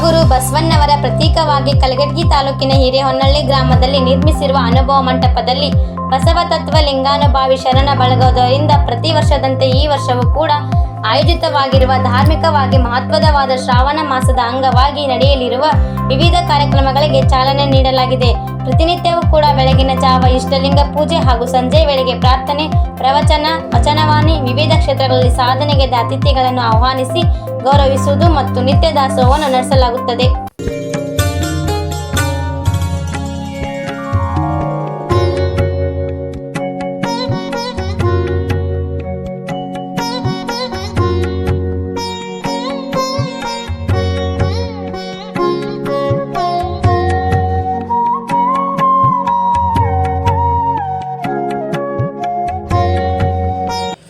ಜಗದ್ಗುರು ಬಸವಣ್ಣವರ ಪ್ರತೀಕವಾಗಿ ಕಲಘಟಗಿ ತಾಲೂಕಿನ ಹಿರೇಹೊನ್ನಳ್ಳಿ ಗ್ರಾಮದಲ್ಲಿ ನಿರ್ಮಿಸಿರುವ ಅನುಭವ ಮಂಟಪದಲ್ಲಿ ಬಸವ ತತ್ವ ಲಿಂಗಾನುಭಾವಿ ಶರಣ ಬಳಗದವರಿಂದ ಪ್ರತಿ ವರ್ಷದಂತೆ ಈ ವರ್ಷವೂ ಕೂಡ ಆಯೋಜಿತವಾಗಿರುವ ಧಾರ್ಮಿಕವಾಗಿ ಮಹತ್ವದವಾದ ಶ್ರಾವಣ ಮಾಸದ ಅಂಗವಾಗಿ ನಡೆಯಲಿರುವ ವಿವಿಧ ಕಾರ್ಯಕ್ರಮಗಳಿಗೆ ಚಾಲನೆ ನೀಡಲಾಗಿದೆ. ಪ್ರತಿನಿತ್ಯವೂ ಕೂಡ ಬೆಳಗಿನ ಜಾವ ಇಷ್ಟಲಿಂಗ ಪೂಜೆ ಹಾಗೂ ಸಂಜೆ ವೇಳೆಗೆ ಪ್ರಾರ್ಥನೆ, ಪ್ರವಚನ, ವಚನವಾಣಿ, ವಿವಿಧ ಕ್ಷೇತ್ರಗಳಲ್ಲಿ ಸಾಧನೆಗೈದ ಅತಿಥಿಗಳನ್ನು ಆಹ್ವಾನಿಸಿ ಗೌರವಿಸುವುದು ಮತ್ತು ನಿತ್ಯ ದಾಸೋಹವನ್ನು ನಡೆಸಲಾಗುತ್ತದೆ.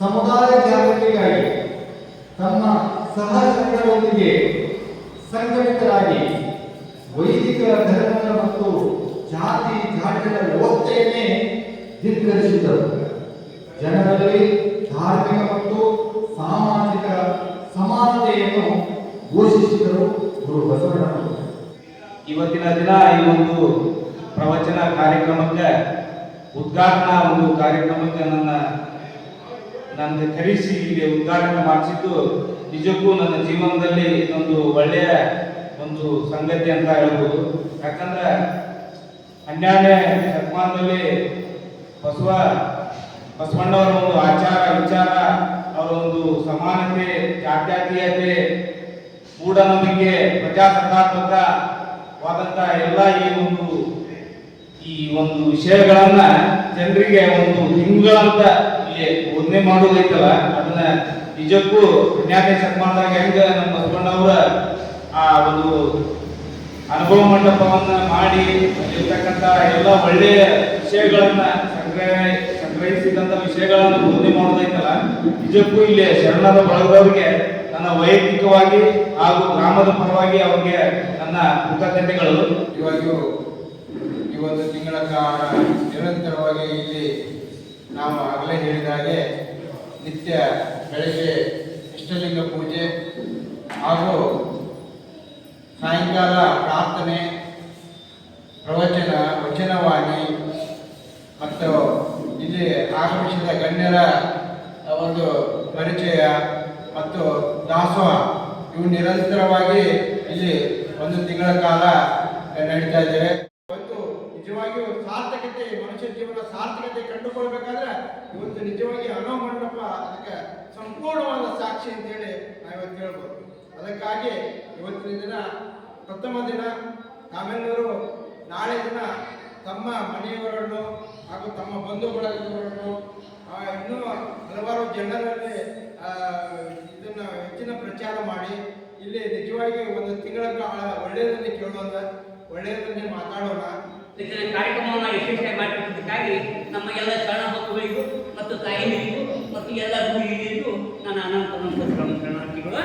ಸಮುದಾಯ ಜಾಗೃತಿಗಾಗಿ ತಮ್ಮ ಸಹಚರರೊಂದಿಗೆ ಸಂಘಟಿತರಾಗಿ ವೈದಿಕ ಧರ್ಮದ ಮತ್ತು ಜಾತಿ ಜಾತಿಗಳ ವ್ಯವಸ್ಥೆಯನ್ನೇ ಧಿಕ್ಕರಿಸಿದರು. ಜನರಲ್ಲಿ ಧಾರ್ಮಿಕ ಮತ್ತು ಸಾಮಾಜಿಕ ಸಮಾನತೆಯನ್ನು ಘೋಷಿಸಿದರು ಗುರು ಬಸವಣ್ಣನವರು. ಇವತ್ತಿನ ದಿನ ಈ ಒಂದು ಪ್ರವಚನ ಕಾರ್ಯಕ್ರಮಕ್ಕೆ ಉದ್ಘಾಟನಾ ಒಂದು ಕಾರ್ಯಕ್ರಮಕ್ಕೆ ನನ್ನ ಕರೆಸಿ ಇಲ್ಲಿ ಉದ್ಘಾಟನೆ ಮಾಡಿಸಿದ್ದು ನಿಜಕ್ಕೂ ನನ್ನ ಜೀವನದಲ್ಲಿ ಒಂದು ಒಳ್ಳೆಯ ಒಂದು ಸಂಗತಿ ಅಂತ ಹೇಳ್ಬೋದು. ಯಾಕಂದ್ರೆ 12ನೇ ಶತಮಾನದಲ್ಲಿ ಬಸವಣ್ಣವರ ಒಂದು ಆಚಾರ ವಿಚಾರ, ಅವರ ಒಂದು ಸಮಾನತೆ, ಜಾತ್ಯತೀಯತೆ, ಮೂಢನಂಬಿಕೆ, ಪ್ರಜಾಸತ್ತಾತ್ಮಕವಾದಂತ ಎಲ್ಲ ಈ ಒಂದು ವಿಷಯಗಳನ್ನ ಜನರಿಗೆ ಒಂದು ತಿಂಗಳಂತ ಇಲ್ಲಿ ಬೋಧನೆ ಮಾಡೋದೈತಲ್ಲ, ಅದನ್ನ ನಿಜಕ್ಕೂ 12ನೇ ಶತಮಾನದಾಗ ಹೆಂಗ ನಮ್ಮ ಬಸವಣ್ಣವರ ಆ ಒಂದು ಅನುಭವ ಮಂಟಪವನ್ನ ಮಾಡಿ ಇರ್ತಕ್ಕಂಥ ಎಲ್ಲ ಒಳ್ಳೆಯ ವಿಷಯಗಳನ್ನ ಸಂಗ್ರಹಿಸಿದಂತ ವಿಷಯಗಳನ್ನ ಬೋಧನೆ ಮಾಡೋದೈತಲ್ಲ, ನಿಜಕ್ಕೂ ಇಲ್ಲಿ ಶರಣರ ಬಳಗದವರಿಗೆ ನನ್ನ ವೈಯಕ್ತಿಕವಾಗಿ ಹಾಗೂ ಗ್ರಾಮದ ಪರವಾಗಿ ಅವರಿಗೆ ನನ್ನ ಕೃತಜ್ಞತೆಗಳು. ಈ ಒಂದು ತಿಂಗಳ ಕಾಲ ನಿರಂತರವಾಗಿ ಇಲ್ಲಿ ನಾವು ಆಗಲೇ ಹೇಳಿದ ಹಾಗೆ ನಿತ್ಯ ಬೆಳಗ್ಗೆ ಇಷ್ಟಲಿಂಗ ಪೂಜೆ ಹಾಗೂ ಸಾಯಂಕಾಲ ಪ್ರಾರ್ಥನೆ, ಪ್ರವಚನ, ವಚನವಾಣಿ ಮತ್ತು ಇಲ್ಲಿ ಆಗಮಿಸಿದ ಗಣ್ಯರ ಒಂದು ಪರಿಚಯ ಮತ್ತು ದಾಸೋಹ ಇವು ನಿರಂತರವಾಗಿ ಇಲ್ಲಿ ಒಂದು ತಿಂಗಳ ಕಾಲ ನಡೀತಾ ಇದ್ದೇವೆ. ಇವತ್ತು ನಿಜವಾಗಿಯೂ ಸಾರ್ಥಕತೆ, ಮನುಷ್ಯ ಜೀವನ ಸಾರ್ಥಕತೆ ಕಂಡುಕೊಳ್ಬೇಕಾದ್ರೆ ಇವತ್ತು ನಿಜವಾಗಿ ಅನುಭವ ಮಂಟಪ ಅದಕ್ಕೆ ಸಂಪೂರ್ಣವಾದ ಸಾಕ್ಷಿ ಅಂತೇಳಿ ನಾವಿವತ್ತು ಹೇಳ್ಬೋದು. ಅದಕ್ಕಾಗಿ ಇವತ್ತಿನ ದಿನ ಪ್ರಥಮ ದಿನ ತಾವೆಲ್ಲರೂ ನಾಳೆ ದಿನ ತಮ್ಮ ಮನೆಯವರನ್ನು ಹಾಗೂ ತಮ್ಮ ಬಂಧು ಬಳಗದವರನ್ನು ಇನ್ನೂ ಹಲವಾರು ಜನರಲ್ಲಿ ಇದನ್ನು ಹೆಚ್ಚಿನ ಪ್ರಚಾರ ಮಾಡಿ ಇಲ್ಲಿ ನಿಜವಾಗಿ ಒಂದು ತಿಂಗಳ ಕಾಲ ಒಳ್ಳೆಯದನ್ನೇ ಕೇಳೋಣ, ಒಳ್ಳೆಯದನ್ನೇ ಮಾತಾಡೋಣ. ಕಾರ್ಯಕ್ರಮವನ್ನು ಯಶಸ್ವಿಯಾಗಿ ಮಾಡಿಕೊಟ್ಟಿದ್ದಕ್ಕಾಗಿ ನಮ್ಮ ಎಲ್ಲ ಶರಣ ಭಕ್ತರಿಗೂ ಮತ್ತು ತಾಯಿಯರಿಗೂ ಮತ್ತು ಎಲ್ಲ ಗುರುಹಿರಿಯರಿಗೂ ನನ್ನ ಅನಂತ ನಮಸ್ಕಾರಗಳು.